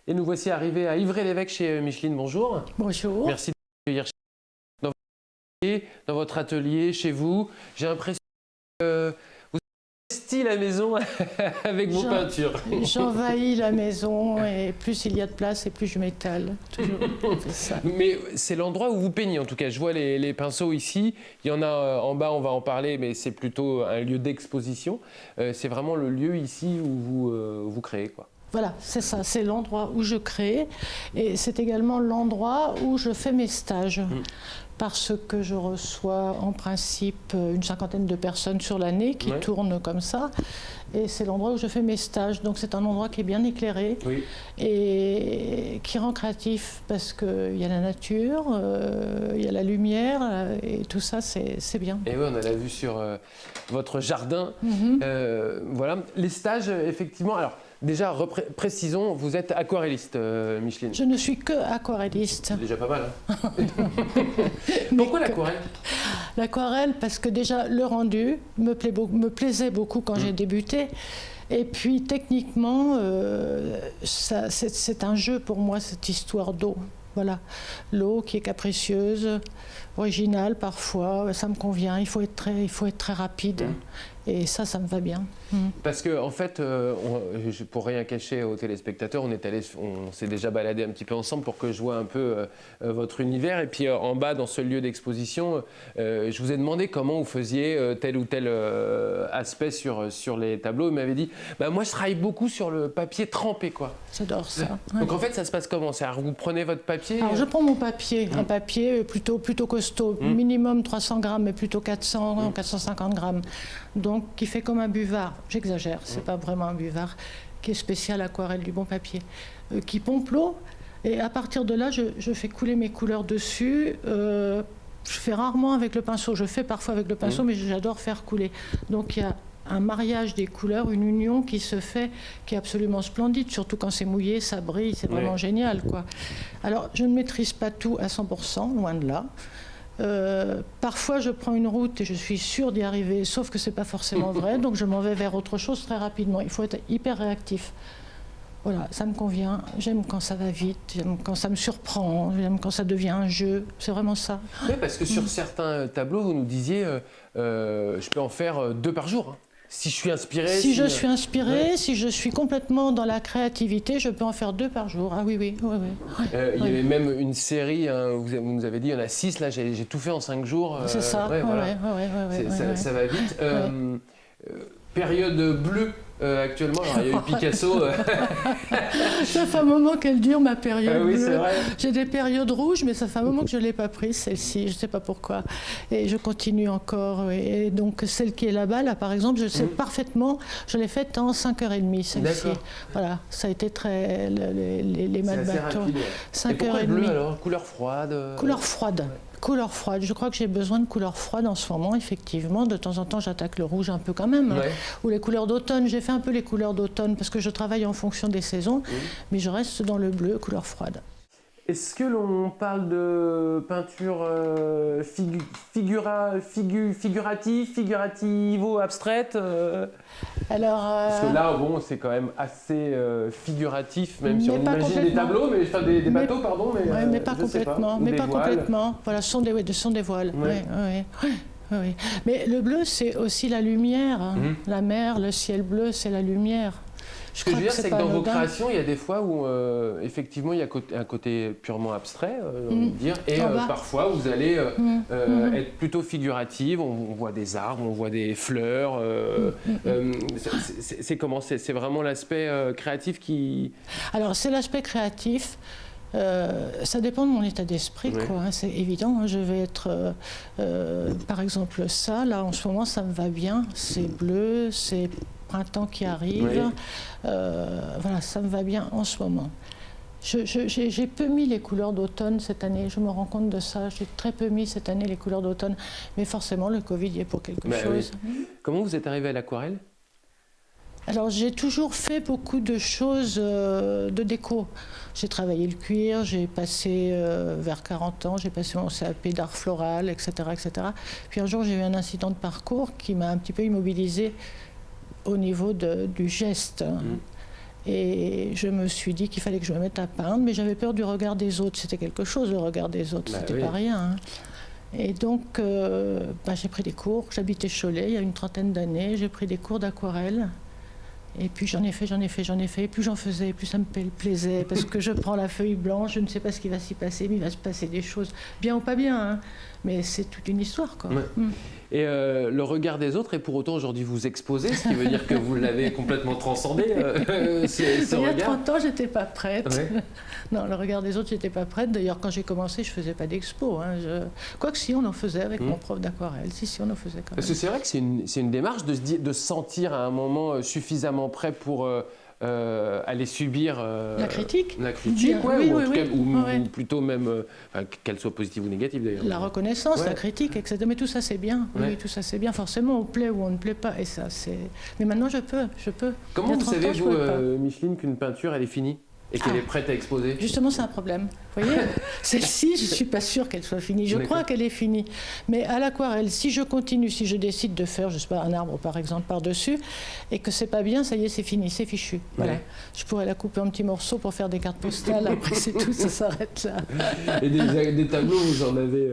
Et nous voici arrivés à Ivry-l'Évêque chez Micheline. Bonjour. Bonjour. Merci de nous accueillir dans votre atelier, chez vous. J'ai l'impression que vous investissez la maison avec vos peintures. J'envahis la maison et plus il y a de place et plus je m'étale. Toujours ça. Mais c'est l'endroit où vous peignez en tout cas. Je vois les pinceaux ici. Il y en a en bas, on va en parler, mais c'est plutôt un lieu d'exposition. C'est vraiment le lieu ici où vous créez, quoi. Voilà, c'est ça, c'est l'endroit où je crée et c'est également l'endroit où je fais mes stages. Parce que je reçois en principe une cinquantaine de personnes sur l'année qui tournent comme ça. Et c'est l'endroit où je fais mes stages. Donc c'est un endroit qui est bien éclairé et qui rend créatif parce qu'il y a la nature, il y a la lumière et tout ça, c'est bien. Et oui, on a vu sur votre jardin. Voilà, les stages, effectivement. Alors, déjà, précisons, vous êtes aquarelliste, Micheline. Je ne suis que aquarelliste. C'est déjà pas mal. Hein. Pourquoi l'aquarelle? L'aquarelle, parce que déjà, le rendu me plaisait beaucoup quand j'ai débuté. Et puis, techniquement, c'est un jeu pour moi, cette histoire d'eau. Voilà, l'eau qui est capricieuse, originale parfois, ça me convient. Il faut être très rapide. Et ça me va bien. Parce que en fait, pour rien cacher aux téléspectateurs, on s'est déjà baladé un petit peu ensemble pour que je vois un peu votre univers. Et puis en bas, dans ce lieu d'exposition, je vous ai demandé comment vous faisiez tel ou tel aspect sur les tableaux. Vous m'avez dit, bah, moi je travaille beaucoup sur le papier trempé, quoi. J'adore ça. Donc en fait, ça se passe comment? Vous prenez votre papier? Alors je prends mon papier, un papier plutôt costaud, minimum 300 grammes, mais plutôt 400, 450 grammes. Donc qui fait comme un buvard, j'exagère, c'est pas vraiment un buvard, qui est spécial aquarelle du bon papier, qui pompe l'eau. Et à partir de là, je fais couler mes couleurs dessus. Je fais rarement avec le pinceau, je fais parfois avec le pinceau, mais j'adore faire couler. Donc il y a un mariage des couleurs, une union qui se fait, qui est absolument splendide, surtout quand c'est mouillé, ça brille, c'est vraiment génial, quoi. Alors, je ne maîtrise pas tout à 100%, loin de là. Parfois, je prends une route et je suis sûre d'y arriver, sauf que ce n'est pas forcément vrai, donc je m'en vais vers autre chose très rapidement. Il faut être hyper réactif. Voilà, ça me convient. J'aime quand ça va vite, j'aime quand ça me surprend, j'aime quand ça devient un jeu. C'est vraiment ça. Oui, parce que sur certains tableaux, vous nous disiez, je peux en faire 2 par jour. Hein. Si je suis inspiré. Si je suis inspirée, si je suis complètement dans la créativité, je peux en faire 2 par jour. Ah oui. Il y avait même une série, hein, vous nous avez dit, il y en a 6, là, j'ai tout fait en 5 jours. C'est ça, ça va vite. Période bleue actuellement, alors il y a eu Picasso. Ça fait un moment qu'elle dure, ma période oui, bleue. c'est vrai. J'ai des périodes rouges, mais ça fait un moment que je ne l'ai pas prise, celle-ci, je ne sais pas pourquoi. Et je continue encore. Et donc celle qui est là-bas, là, par exemple, je sais parfaitement, je l'ai faite en 5h30, celle-ci. Voilà, ça a été très... les maths bateaux. 5h30. Et pourquoi bleu alors? Couleur froide? Couleur froide. Couleur froide. Je crois que j'ai besoin de couleur froide en ce moment, effectivement. De temps en temps, j'attaque le rouge un peu quand même. Ou les couleurs d'automne. J'ai fait un peu les couleurs d'automne parce que je travaille en fonction des saisons. Mais je reste dans le bleu, couleur froide. Est-ce que l'on parle de peinture figurativo-abstraite Parce que là, bon, c'est quand même assez figuratif, même si on imagine des tableaux, des bateaux, pardon. Mais pas complètement. Mais pas complètement. Voilà, ce sont des voiles. Oui. Mais le bleu, c'est aussi la lumière. La mer, le ciel bleu, c'est la lumière. Ce que je veux dire, c'est que dans vos créations, il y a des fois où, effectivement, il y a un côté purement abstrait, j'ai envie de dire, et parfois, vous allez être plutôt figurative, on voit des arbres, on voit des fleurs. C'est comment? C'est vraiment l'aspect créatif qui... Alors, c'est l'aspect créatif. Ça dépend de mon état d'esprit, quoi. C'est évident. Hein, je vais être, par exemple, ça, là, en ce moment, ça me va bien. C'est bleu, c'est printemps qui arrive. Voilà, ça me va bien en ce moment. J'ai peu mis les couleurs d'automne cette année, je me rends compte de ça. J'ai très peu mis cette année les couleurs d'automne. Mais forcément, le Covid y est pour quelque chose. Comment vous êtes arrivé à l'aquarelle? Alors, j'ai toujours fait beaucoup de choses de déco. J'ai travaillé le cuir, j'ai passé vers 40 ans, j'ai passé mon CAP d'art floral, etc., etc. Puis un jour, j'ai eu un incident de parcours qui m'a un petit peu immobilisée au niveau du geste. Et je me suis dit qu'il fallait que je me mette à peindre, mais j'avais peur du regard des autres. C'était quelque chose, le regard des autres, c'était pas rien. Hein. Et donc, j'ai pris des cours. J'habitais Cholet il y a une trentaine d'années. J'ai pris des cours d'aquarelle. Et puis j'en ai fait. Et plus j'en faisais, plus ça me plaisait. Parce que je prends la feuille blanche, je ne sais pas ce qui va s'y passer, mais il va se passer des choses, bien ou pas bien. Hein. Mais c'est toute une histoire, quoi. Ouais. Et le regard des autres, et pour autant aujourd'hui vous exposez, ce qui veut dire que vous l'avez complètement transcendé, ce il y a regard. 30 ans, j'étais pas prête. Ouais. Non, le regard des autres, j'étais pas prête. D'ailleurs, quand j'ai commencé, je faisais pas d'expo. Hein. Quoique si, on en faisait avec mon prof d'aquarelle. Si, on en faisait quand même. Parce que c'est vrai que c'est une démarche de se sentir à un moment suffisamment prêt pour aller subir la critique. La critique, ou plutôt même, qu'elle soit positive ou négative d'ailleurs. La reconnaissance, la critique, etc. Mais tout ça c'est bien. Oui, tout ça c'est bien. Forcément, on plaît ou on ne plaît pas. Et ça, c'est. Mais maintenant, je peux. Comment vous savez, vous, Micheline, qu'une peinture elle est finie et qu'elle est prête à exposer? Justement, c'est un problème. Vous voyez, celle-ci, je ne suis pas sûre qu'elle soit finie. Je crois qu'elle est finie. Mais à l'aquarelle, si je continue, si je décide de faire, je sais pas, un arbre par exemple par-dessus, et que c'est pas bien, ça y est, c'est fini, c'est fichu. Voilà. Je pourrais la couper en petits morceaux pour faire des cartes postales. Après, c'est tout, ça s'arrête là. Et des tableaux, vous en avez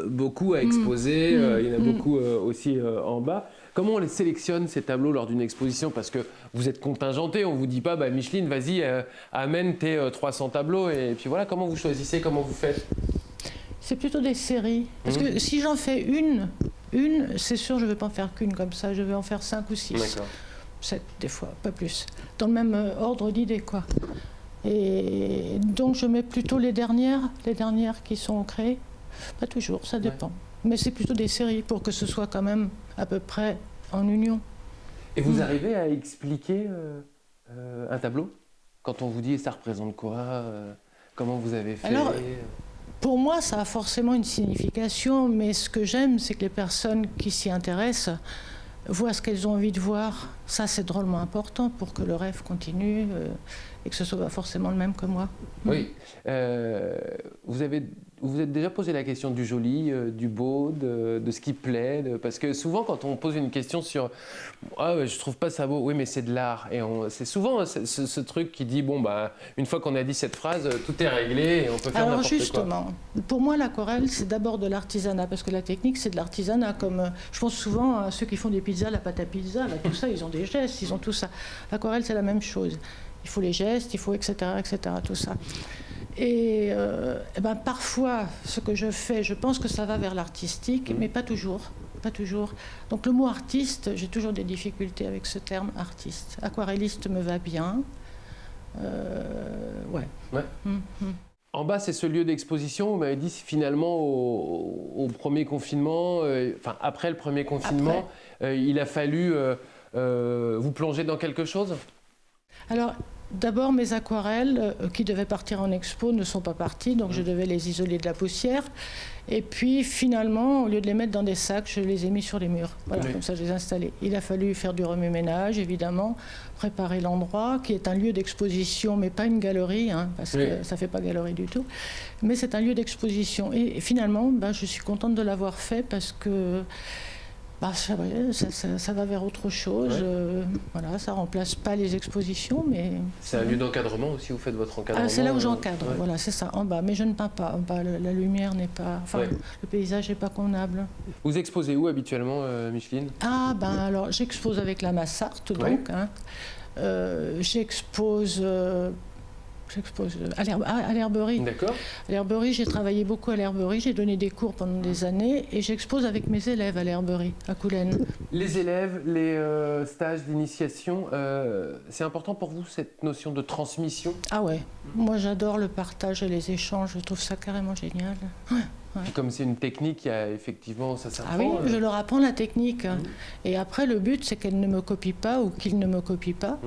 beaucoup à exposer. Il y en a beaucoup aussi en bas. Comment on les sélectionne, ces tableaux, lors d'une exposition? Parce que vous êtes contingenté, on ne vous dit pas, Micheline, vas-y, amène tes 300 tableaux. Et puis voilà, comment vous choisissez, comment vous faites? C'est plutôt des séries. Parce que si j'en fais une, c'est sûr, je ne vais pas en faire qu'une comme ça. Je vais en faire 5 ou 6. D'accord. 7 des fois, pas plus. Dans le même ordre d'idées, quoi. Et donc, je mets plutôt les dernières qui sont créées. Pas toujours, ça dépend. Mais c'est plutôt des séries pour que ce soit quand même à peu près en union. Et vous arrivez à expliquer un tableau? Quand on vous dit ça représente quoi, comment vous avez fait? Alors, pour moi, ça a forcément une signification, mais ce que j'aime, c'est que les personnes qui s'y intéressent voient ce qu'elles ont envie de voir. Ça, c'est drôlement important pour que le rêve continue et que ce soit pas forcément le même que moi. Oui. Vous êtes déjà posé la question du joli, du beau, de ce qui plaît, parce que souvent quand on pose une question sur « Ah, je trouve pas ça beau », oui mais c'est de l'art. Et c'est souvent ce truc qui dit « Bon, une fois qu'on a dit cette phrase, tout est réglé et on peut faire n'importe quoi ». Alors justement, pour moi l'aquarelle c'est d'abord de l'artisanat, parce que la technique c'est de l'artisanat, comme je pense souvent à ceux qui font des pizzas, la pâte à pizza, là, tout ça, ils ont des gestes, ils ont tout ça. L'aquarelle c'est la même chose. Il faut les gestes, il faut etc., tout ça. Et parfois, ce que je fais, je pense que ça va vers l'artistique, mais pas toujours. Pas toujours. Donc le mot artiste, j'ai toujours des difficultés avec ce terme artiste. Aquarelliste me va bien. En bas, c'est ce lieu d'exposition. Vous m'avez dit finalement au premier confinement, après le premier confinement, il a fallu vous plonger dans quelque chose? Alors, d'abord, mes aquarelles qui devaient partir en expo ne sont pas parties, donc je devais les isoler de la poussière. Et puis, finalement, au lieu de les mettre dans des sacs, je les ai mis sur les murs. Voilà, comme ça, je les ai installés. Il a fallu faire du remue-ménage, évidemment, préparer l'endroit, qui est un lieu d'exposition, mais pas une galerie, hein, parce que ça ne fait pas galerie du tout. Mais c'est un lieu d'exposition. Et finalement, je suis contente de l'avoir fait parce que ça va vers autre chose. Voilà, ça ne remplace pas les expositions, mais... C'est un lieu d'encadrement aussi, vous faites votre encadrement? C'est là où j'encadre, voilà, c'est ça, en bas. Mais je ne peins pas. En bas, la lumière n'est pas... le paysage n'est pas convenable. Vous exposez où habituellement, Micheline? Alors, j'expose avec la Massart, donc. Hein. J'expose à l'herberie. D'accord. À l'herberie, j'ai travaillé beaucoup à l'herberie, j'ai donné des cours pendant des années et j'expose avec mes élèves à l'herberie, à Coulennes. Les élèves, les stages d'initiation, c'est important pour vous cette notion de transmission? Ah ouais, moi j'adore le partage et les échanges, je trouve ça carrément génial. Puis comme c'est une technique, il y a effectivement, ça s'apprend. Ah oui, je leur apprends la technique. Et après, le but, c'est qu'elles ne me copient pas ou qu'ils ne me copient pas.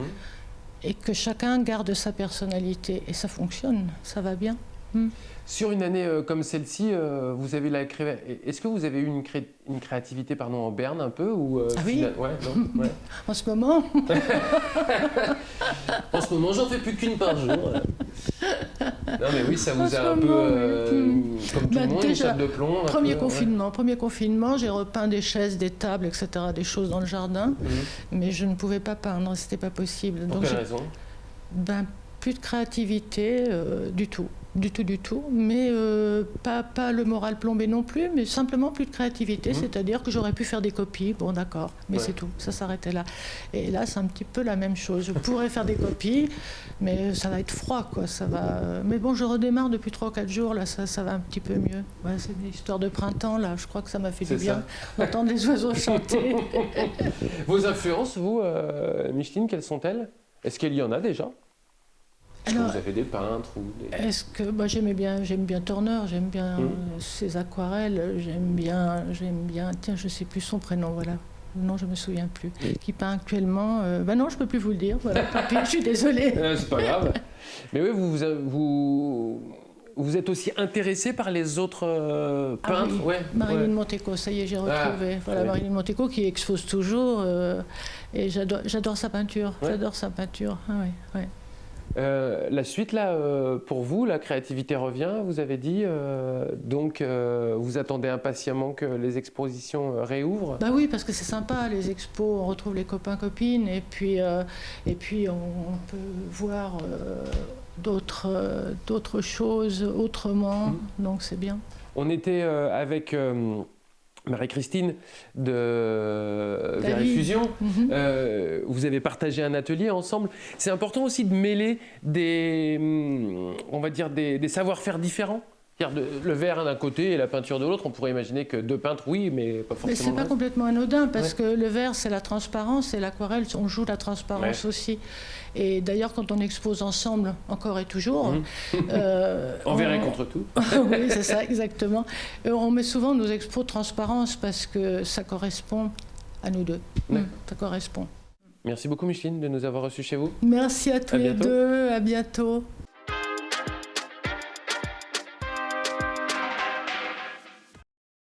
Et que chacun garde sa personnalité. Et ça fonctionne, ça va bien. Sur une année comme celle-ci, vous avez est-ce que vous avez eu une créativité en berne un peu ou, oui. En ce moment. En ce moment, j'en fais plus qu'une par jour. Non mais oui, ça vous a un Franchement, peu, comme tout le monde, une déjà, chape de plomb. un Premier peu, confinement, j'ai repeint des chaises, des tables, etc., des choses dans le jardin, mais je ne pouvais pas peindre, c'était pas possible. Pour quelle raison? Plus de créativité du tout. Du tout, mais pas le moral plombé non plus, mais simplement plus de créativité, c'est-à-dire que j'aurais pu faire des copies, bon d'accord, mais c'est tout, ça s'arrêtait là. Et là, c'est un petit peu la même chose, je pourrais faire des copies, mais ça va être froid, quoi, ça va... Mais bon, je redémarre depuis 3 ou 4 jours, là, ça va un petit peu mieux. Ouais, c'est une histoire de printemps, là, je crois que ça m'a fait du bien d'entendre les oiseaux chanter. Vos influences, vous, Micheline, quelles sont-elles? Est-ce qu'il y en a déjà? Alors, vous avez des peintres ou des... Est-ce que j'aime bien Turner, j'aime bien ses aquarelles, j'aime bien, tiens, je sais plus son prénom, voilà. Non, je me souviens plus. Qui peint actuellement. Non, je peux plus vous le dire. Voilà, tant pis, je suis désolée. C'est pas grave. Mais oui, vous êtes aussi intéressé par les autres peintres. Oui. Marilyn Monteco, ça y est, j'ai retrouvé. Voilà, Marilyn Monteco qui expose toujours. Et j'adore sa peinture. J'adore sa peinture. Ah, oui. La suite, là, pour vous, la créativité revient, vous avez dit. Donc, vous attendez impatiemment que les expositions réouvrent? Bah oui, parce que c'est sympa, les expos, on retrouve les copains, copines, et puis on peut voir d'autres choses autrement, donc c'est bien. On était avec... Marie-Christine de Vérifusion, vous avez partagé un atelier ensemble. C'est important aussi de mêler on va dire des savoir-faire différents. Le verre d'un côté et la peinture de l'autre, on pourrait imaginer que 2 peintres, oui, mais pas forcément. Mais c'est pas complètement anodin, parce que le verre, c'est la transparence, et l'aquarelle, on joue la transparence aussi. Et d'ailleurs, quand on expose ensemble, encore et toujours... Envers et contre tout. Oui, c'est ça, exactement. On met souvent nos expos de transparence, parce que ça correspond à nous deux. Ça correspond. Merci beaucoup, Micheline, de nous avoir reçus chez vous. Merci à tous les deux, à bientôt.